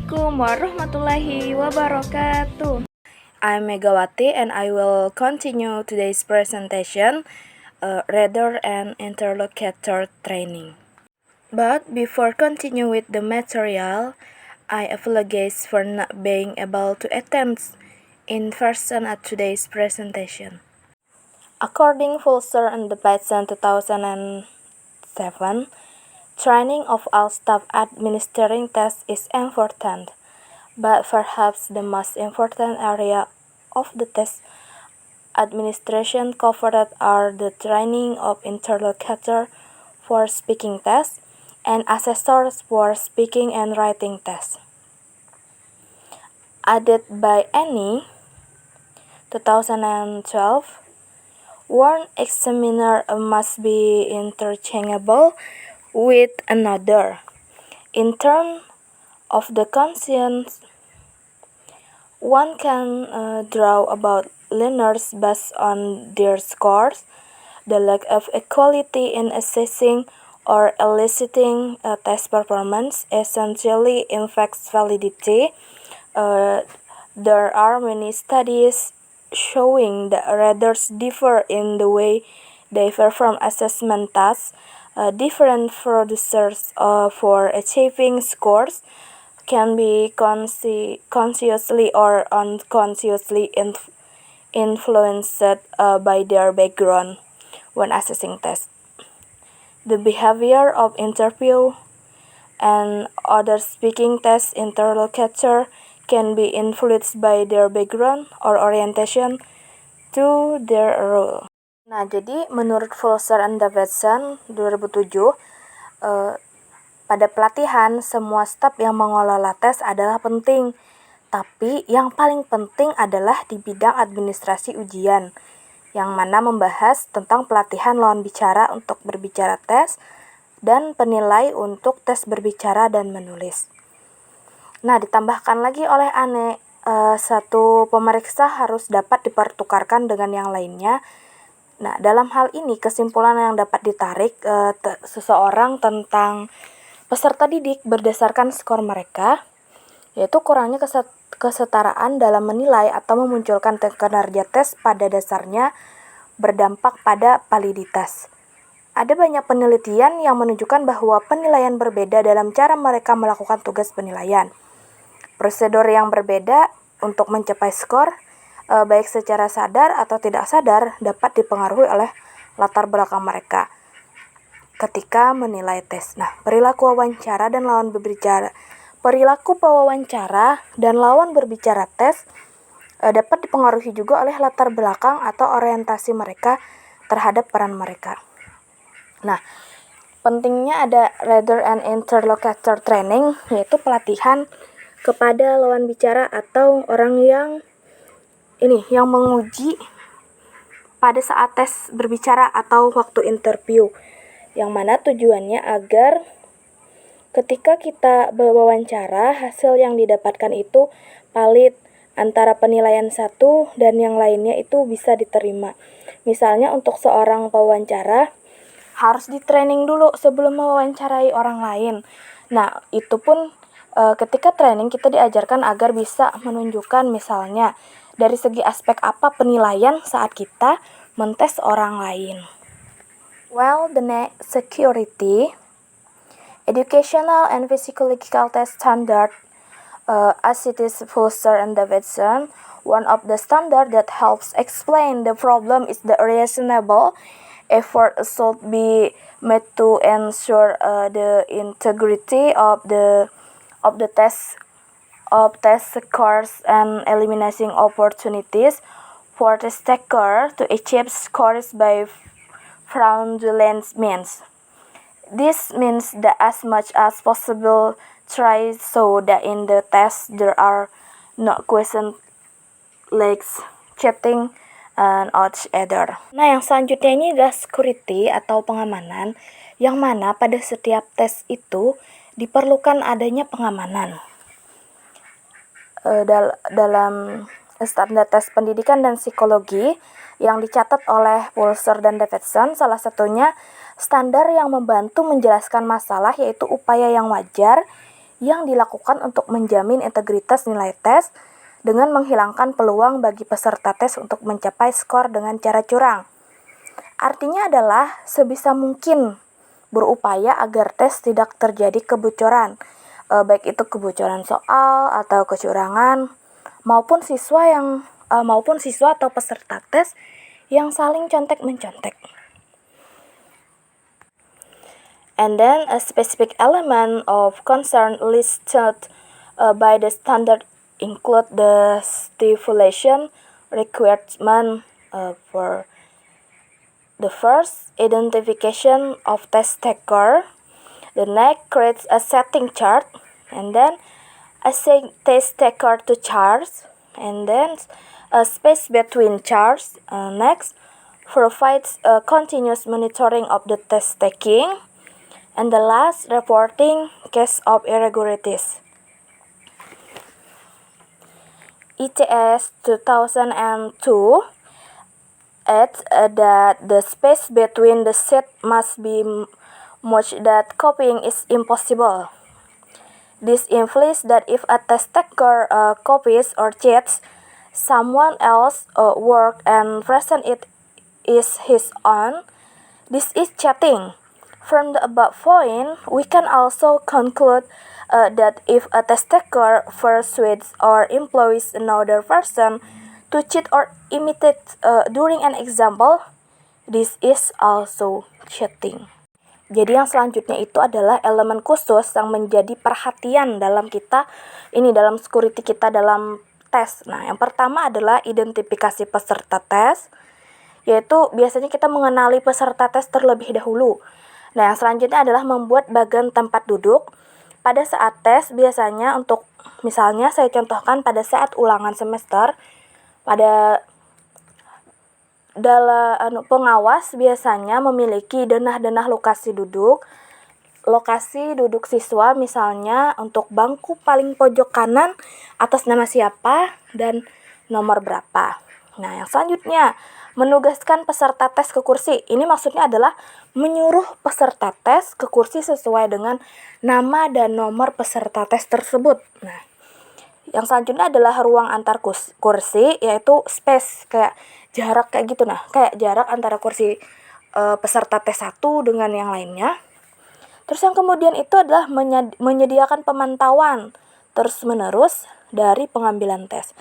Assalamualaikum warahmatullahi wabarakatuh. I'm Megawati and I will continue today's presentation, Reader and Interlocutor Training. But before continue with the material, I apologize for not being able to attend in person at today's presentation. According Fulser and the Batson 2007, training of all staff administering tests is important, but perhaps the most important area of the test administration covered are the training of interlocutor for speaking tests and assessors for speaking and writing tests. Added by Annie, 2012, one examiner must be interchangeable with another. In terms of the conscience, one can draw about learners based on their scores. The lack of equality in assessing or eliciting test performance essentially impacts validity. There are many studies showing that readers differ in the way they perform assessment tasks. Different producers for achieving scores can be consciously or unconsciously influenced by their background when assessing tests. The behavior of interview and other speaking test interlocutor can be influenced by their background or orientation to their role. Nah, jadi menurut Fulser and Davidson 2007, pada pelatihan semua staf yang mengelola tes adalah penting, tapi yang paling penting adalah di bidang administrasi ujian, yang mana membahas tentang pelatihan lawan bicara untuk berbicara tes dan penilai untuk tes berbicara dan menulis. Nah, ditambahkan lagi oleh Anne, satu pemeriksa harus dapat dipertukarkan dengan yang lainnya. Nah, dalam hal ini kesimpulan yang dapat ditarik seseorang tentang peserta didik berdasarkan skor mereka, yaitu kurangnya kesetaraan dalam menilai atau memunculkan kinerja tes pada dasarnya berdampak pada validitas. Ada banyak penelitian yang menunjukkan bahwa penilaian berbeda dalam cara mereka melakukan tugas penilaian. Prosedur yang berbeda untuk mencapai skor, baik secara sadar atau tidak sadar, dapat dipengaruhi oleh latar belakang mereka ketika menilai tes. Nah, perilaku wawancara dan lawan berbicara tes dapat dipengaruhi juga oleh latar belakang atau orientasi mereka terhadap peran mereka. Nah, pentingnya ada reader and interlocutor training, yaitu pelatihan kepada lawan bicara atau orang yang menguji pada saat tes berbicara atau waktu interview, yang mana tujuannya agar ketika kita berwawancara, hasil yang didapatkan itu valid antara penilaian satu dan yang lainnya itu bisa diterima. Misalnya untuk seorang pewawancara harus di-training dulu sebelum mewawancarai orang lain. Nah, itu pun ketika training kita diajarkan agar bisa menunjukkan misalnya dari segi aspek apa penilaian saat kita mentes orang lain. Well, the next, security, educational and psychological test standard, as it is Fulser and Davidson, one of the standard that helps explain the problem is the reasonable effort should be made to ensure the integrity of the test scores and eliminating opportunities for the taker to achieve scores by fraudulent means. This means that as much as possible try so that in the test there are no question like cheating and other. Nah, yang selanjutnya ini adalah security atau pengamanan, yang mana pada setiap tes itu diperlukan adanya pengamanan. Dalam standar tes pendidikan dan psikologi yang dicatat oleh Fulser dan Davidson, salah satunya standar yang membantu menjelaskan masalah yaitu upaya yang wajar yang dilakukan untuk menjamin integritas nilai tes dengan menghilangkan peluang bagi peserta tes untuk mencapai skor dengan cara curang. Artinya adalah sebisa mungkin berupaya agar tes tidak terjadi kebocoran, baik itu kebocoran soal atau kecurangan, maupun siswa atau peserta tes yang saling contek-mencontek. And then a specific element of concern listed by the standard include the stipulation requirement for the first, identification of test taker. The next, creates a setting chart, and then assign test taker to charts, and then a space between charts. Next, provides a continuous monitoring of the test taking, and the last, reporting case of irregularities. ITS 2002 adds that the space between the sheets must be much that copying is impossible. This implies that if a test taker copies or cheats someone else's work and present it is his own, this is cheating. From the above point, we can also conclude that if a test taker persuades or employs another person to cheat or imitate during an example, this is also cheating. Jadi yang selanjutnya itu adalah elemen khusus yang menjadi perhatian dalam dalam security kita dalam tes. Nah, yang pertama adalah identifikasi peserta tes, yaitu biasanya kita mengenali peserta tes terlebih dahulu. Nah, yang selanjutnya adalah membuat bagan tempat duduk. Pada saat tes, biasanya misalnya saya contohkan pada saat ulangan semester, pada pengawas biasanya memiliki denah-denah lokasi duduk siswa, misalnya untuk bangku paling pojok kanan atas nama siapa dan nomor berapa. Nah, yang selanjutnya menugaskan peserta tes ke kursi. Ini maksudnya adalah menyuruh peserta tes ke kursi sesuai dengan nama dan nomor peserta tes tersebut. Nah, yang selanjutnya adalah ruang antar kursi, yaitu space, kayak jarak kayak gitu. Nah, kayak jarak antara kursi peserta tes satu dengan yang lainnya. Terus yang kemudian itu adalah menyediakan pemantauan terus-menerus dari pengambilan tes.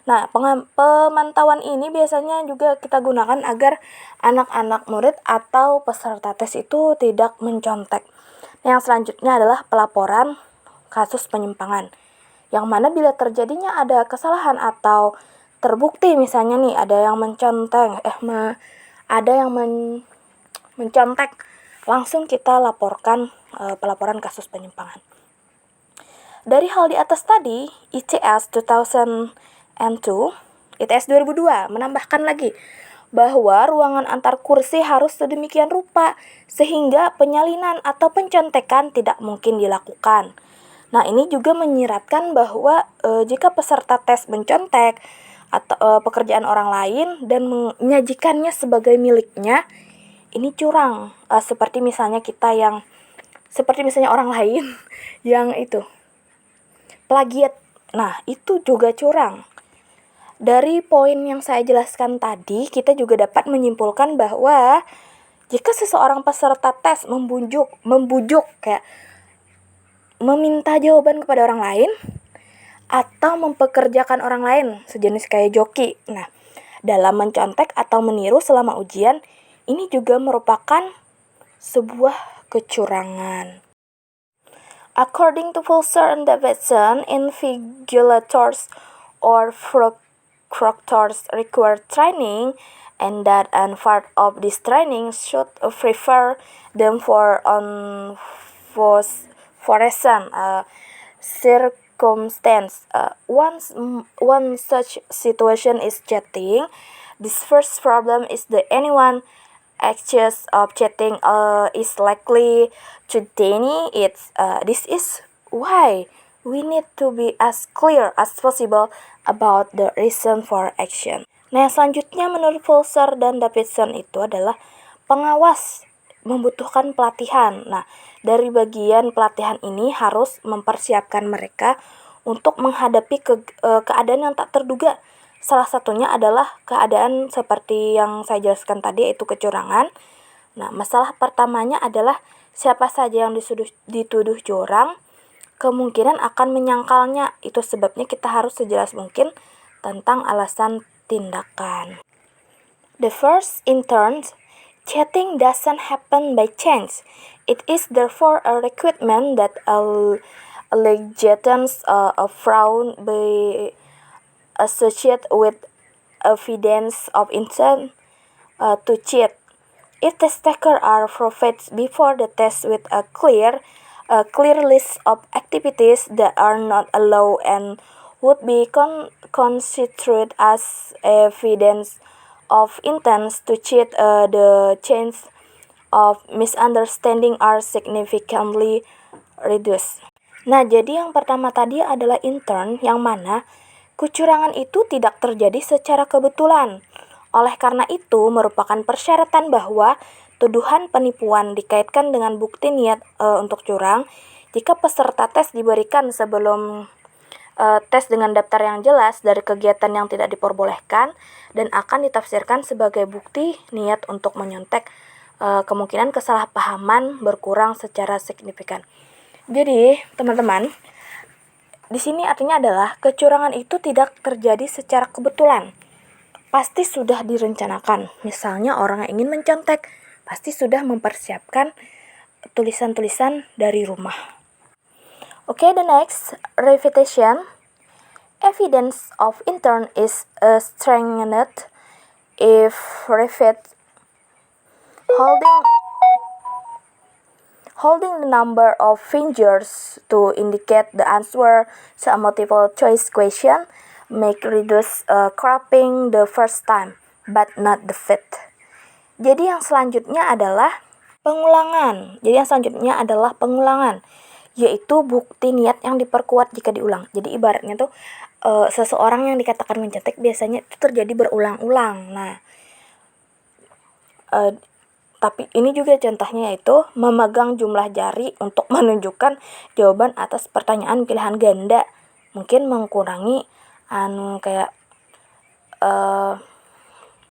Nah, pemantauan ini biasanya juga kita gunakan agar anak-anak murid atau peserta tes itu tidak mencontek. Yang selanjutnya adalah pelaporan kasus penyimpangan, yang mana bila terjadinya ada kesalahan atau terbukti misalnya nih ada yang mencontek, langsung kita laporkan pelaporan kasus penyimpangan. Dari hal di atas tadi, ITS 2002 menambahkan lagi bahwa ruangan antar kursi harus sedemikian rupa sehingga penyalinan atau pencontekan tidak mungkin dilakukan. Nah, ini juga menyiratkan bahwa jika peserta tes mencontek atau pekerjaan orang lain dan menyajikannya sebagai miliknya, ini curang. Seperti misalnya orang lain yang itu plagiat. Nah, itu juga curang. Dari poin yang saya jelaskan tadi, kita juga dapat menyimpulkan bahwa jika seseorang peserta tes membujuk kayak meminta jawaban kepada orang lain atau mempekerjakan orang lain sejenis kayak joki. Nah, dalam mencontek atau meniru selama ujian, ini juga merupakan sebuah kecurangan. According to Fulser and Davidson, invigilators or proctors require training, and that and part of this training should prefer them for unforeseen circumstance. One such situation is cheating. This first problem is that anyone accused of cheating is likely to deny it. This is why we need to be as clear as possible about the reason for action. Nah, selanjutnya menurut Fulser dan Davidson itu adalah pengawas membutuhkan pelatihan. Nah, dari bagian pelatihan ini harus mempersiapkan mereka untuk menghadapi keadaan yang tak terduga. Salah satunya adalah keadaan seperti yang saya jelaskan tadi, yaitu kecurangan. Nah, masalah pertamanya adalah siapa saja yang dituduh curang, kemungkinan akan menyangkalnya. Itu sebabnya kita harus sejelas mungkin tentang alasan tindakan. The first, in turn, cheating doesn't happen by chance. It is therefore a requirement that allegations of fraud be associated with evidence of intent to cheat. If test takers are provided before the test with a clear list of activities that are not allowed and would be considered as evidence of intent to cheat, the chance of misunderstanding are significantly reduced. Nah, jadi yang pertama tadi adalah intern, yang mana kecurangan itu tidak terjadi secara kebetulan. Oleh karena itu, merupakan persyaratan bahwa tuduhan penipuan dikaitkan dengan bukti niat untuk curang jika peserta tes diberikan sebelum tes dengan daftar yang jelas dari kegiatan yang tidak diperbolehkan dan akan ditafsirkan sebagai bukti niat untuk menyontek, kemungkinan kesalahpahaman berkurang secara signifikan. Jadi, teman-teman, di sini artinya adalah kecurangan itu tidak terjadi secara kebetulan. Pasti sudah direncanakan. Misalnya orang yang ingin mencontek, pasti sudah mempersiapkan tulisan-tulisan dari rumah. Okay, the next, repetition. Evidence of intent is strengthened if holding the number of fingers to indicate the answer to a multiple choice question make reduce cropping the first time, but not the fifth. Jadi yang selanjutnya adalah pengulangan, yaitu bukti niat yang diperkuat jika diulang. Jadi ibaratnya tuh seseorang yang dikatakan mencontek biasanya itu terjadi berulang-ulang. Nah, tapi ini juga contohnya, yaitu memegang jumlah jari untuk menunjukkan jawaban atas pertanyaan pilihan ganda. Mungkin mengurangi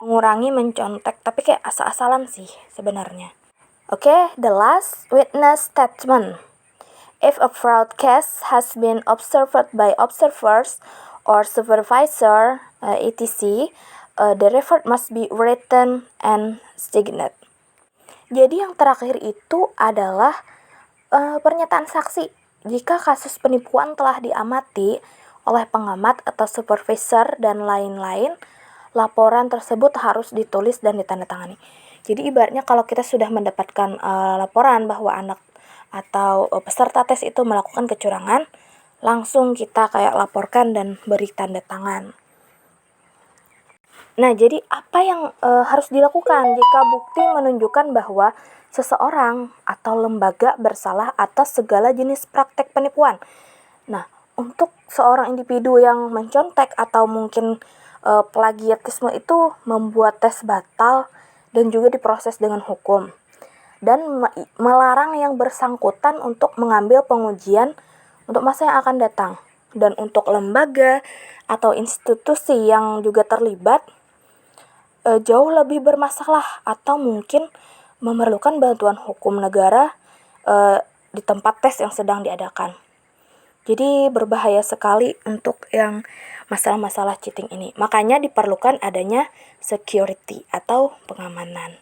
mengurangi mencontek, tapi kayak asal-asalan sih sebenarnya. Okay, the last, witness statement. If a fraud case has been observed by observers or supervisor, etc., the report must be written and signed. Jadi yang terakhir itu adalah pernyataan saksi. Jika kasus penipuan telah diamati oleh pengamat atau supervisor dan lain-lain, laporan tersebut harus ditulis dan ditandatangani. Jadi ibaratnya kalau kita sudah mendapatkan laporan bahwa anak atau peserta tes itu melakukan kecurangan, langsung kita kayak laporkan dan beri tanda tangan. Nah, jadi apa yang harus dilakukan jika bukti menunjukkan bahwa seseorang atau lembaga bersalah atas segala jenis praktek penipuan? Nah, untuk seorang individu yang mencontek atau mungkin plagiatisme itu membuat tes batal dan juga diproses dengan hukum. Dan melarang yang bersangkutan untuk mengambil pengujian untuk masa yang akan datang. Dan untuk lembaga atau institusi yang juga terlibat, jauh lebih bermasalah atau mungkin memerlukan bantuan hukum negara di tempat tes yang sedang diadakan. Jadi berbahaya sekali untuk yang masalah-masalah cheating ini. Makanya diperlukan adanya security atau pengamanan.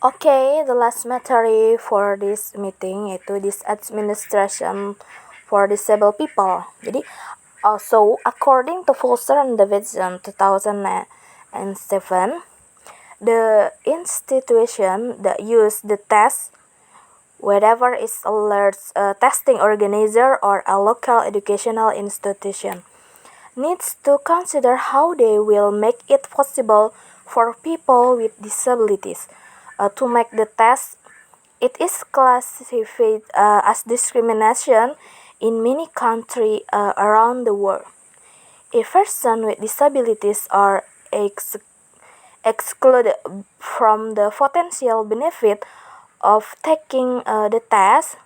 Okay, the last material for this meeting yaitu this administration for disabled people. Jadi, also according to Fulcer and Davidson 2007, the institution that use the test, whether it's a large testing organizer or a local educational institution, needs to consider how they will make it possible for people with disabilities to make the test. It is classified as discrimination in many countries around the world. A person with disabilities are excluded from the potential benefit of taking the test.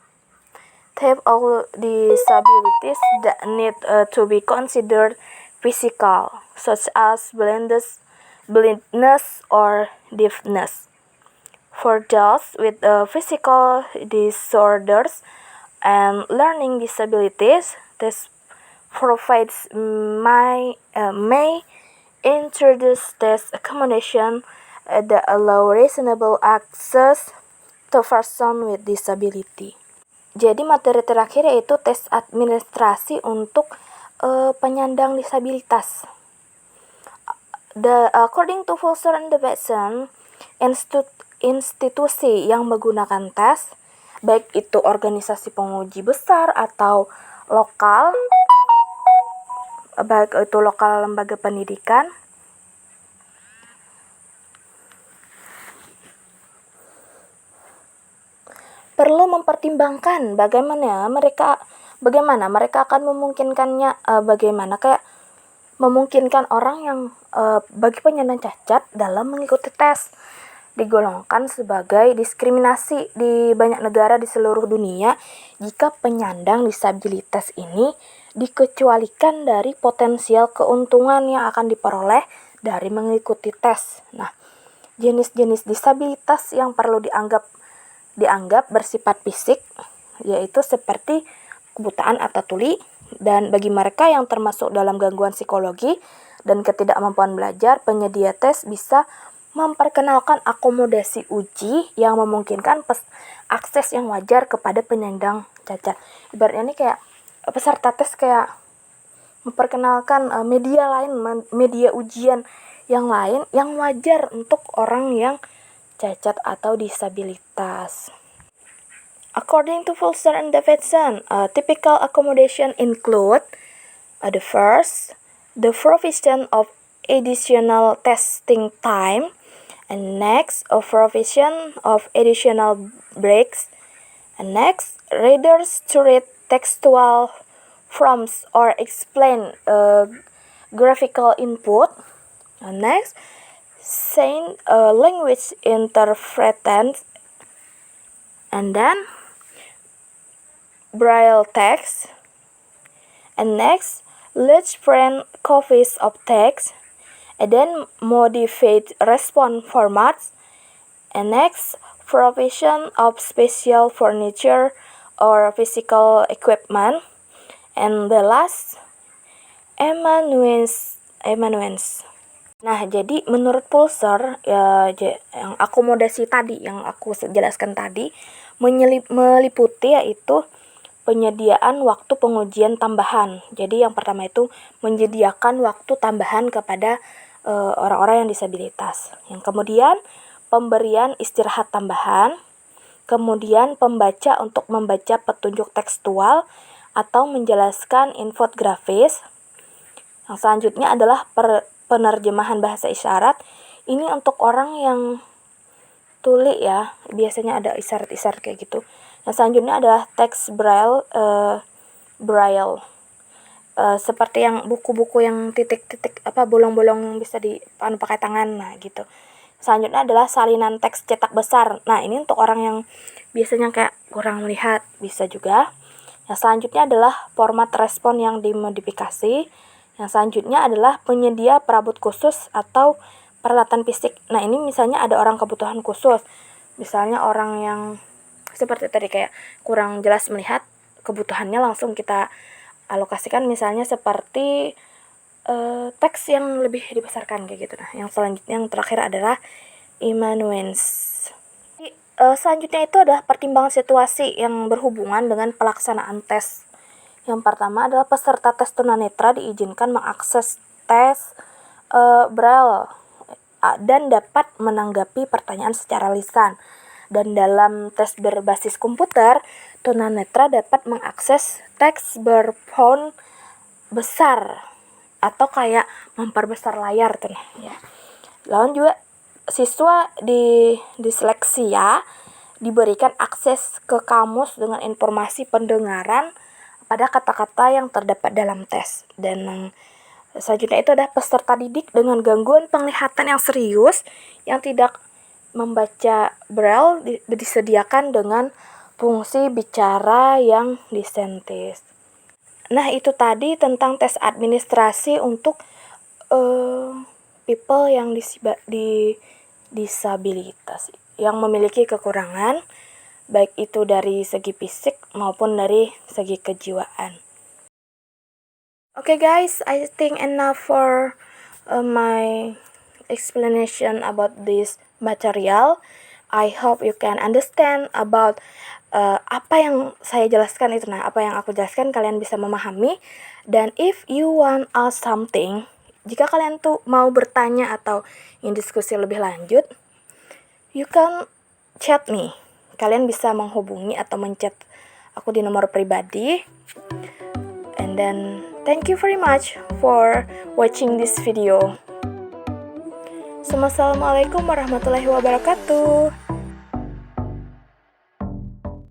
Have all disabilities that need to be considered physical, such as blindness or deafness. For those with physical disorders and learning disabilities, this provides may introduce test accommodation that allow reasonable access to person with disability. Jadi materi terakhir yaitu tes administrasi untuk penyandang disabilitas. According to Fulser and Davidson, institusi yang menggunakan tes, baik itu organisasi penguji besar atau lokal, baik itu lokal lembaga pendidikan, perlu mempertimbangkan bagaimana mereka akan memungkinkannya, memungkinkan orang yang bagi penyandang cacat dalam mengikuti tes digolongkan sebagai diskriminasi di banyak negara di seluruh dunia jika penyandang disabilitas ini dikecualikan dari potensial keuntungan yang akan diperoleh dari mengikuti tes. Nah, jenis-jenis disabilitas yang perlu dianggap bersifat fisik yaitu seperti kebutaan atau tuli, dan bagi mereka yang termasuk dalam gangguan psikologi dan ketidakmampuan belajar, penyedia tes bisa memperkenalkan akomodasi uji yang memungkinkan akses yang wajar kepada penyandang cacat. Ibaratnya ini kayak peserta tes kayak memperkenalkan media ujian yang lain yang wajar untuk orang yang cacat atau disabilitas. According to Fulser and Davidson, typical accommodation include the first, the provision of additional testing time, and next, a provision of additional breaks, and next, readers to read textual prompts or explain graphical input, and next, sign language interpreters, and then Braille text, and next large print copies of text, and then modified response formats, and next provision of special furniture or physical equipment, and the last amanuensis. Nah, jadi menurut Pulser, yang akomodasi tadi yang aku jelaskan tadi meliputi yaitu penyediaan waktu pengujian tambahan. Jadi yang pertama itu menyediakan waktu tambahan kepada orang-orang yang disabilitas. Yang kemudian pemberian istirahat tambahan, kemudian pembaca untuk membaca petunjuk tekstual atau menjelaskan infografis. Yang selanjutnya adalah penerjemahan bahasa isyarat. Ini untuk orang yang tuli ya, biasanya ada isyarat-isyarat kayak gitu. Yang selanjutnya adalah teks Braille, seperti yang buku-buku yang titik-titik bolong-bolong bisa pakai tangan, nah gitu. Selanjutnya adalah salinan teks cetak besar. Nah, ini untuk orang yang biasanya kayak kurang melihat bisa juga. Yang selanjutnya adalah format respon yang dimodifikasi. Yang selanjutnya adalah penyedia perabot khusus atau peralatan fisik. Nah, ini misalnya ada orang kebutuhan khusus. Misalnya orang yang seperti tadi kayak kurang jelas melihat, kebutuhannya langsung kita alokasikan misalnya seperti teks yang lebih dibesarkan kayak gitu. Nah, yang selanjutnya yang terakhir adalah amanuensis. Selanjutnya itu adalah pertimbangan situasi yang berhubungan dengan pelaksanaan tes. Yang pertama adalah peserta tes tunanetra diizinkan mengakses tes Braille dan dapat menanggapi pertanyaan secara lisan. Dan dalam tes berbasis komputer, tunanetra dapat mengakses teks berfont besar atau kayak memperbesar layar tuh ya. Lalu juga siswa di disleksia diberikan akses ke kamus dengan informasi pendengaran pada kata-kata yang terdapat dalam tes. Dan Selanjutnya itu adalah peserta didik dengan gangguan penglihatan yang serius yang tidak membaca Braille disediakan dengan fungsi bicara yang disentis. Nah, itu tadi tentang tes administrasi untuk people yang disabilitas, yang memiliki kekurangan, baik itu dari segi fisik maupun dari segi kejiwaan. Okay guys, I think enough for my explanation about this material. I hope you can understand about apa yang saya jelaskan itu. Nah, apa yang aku jelaskan kalian bisa memahami. Dan if you want ask something, jika kalian tuh mau bertanya atau ingin diskusi lebih lanjut, you can chat me. Kalian bisa menghubungi atau menchat aku di nomor pribadi. And then thank you very much for watching this video. Assalamualaikum warahmatullahi wabarakatuh.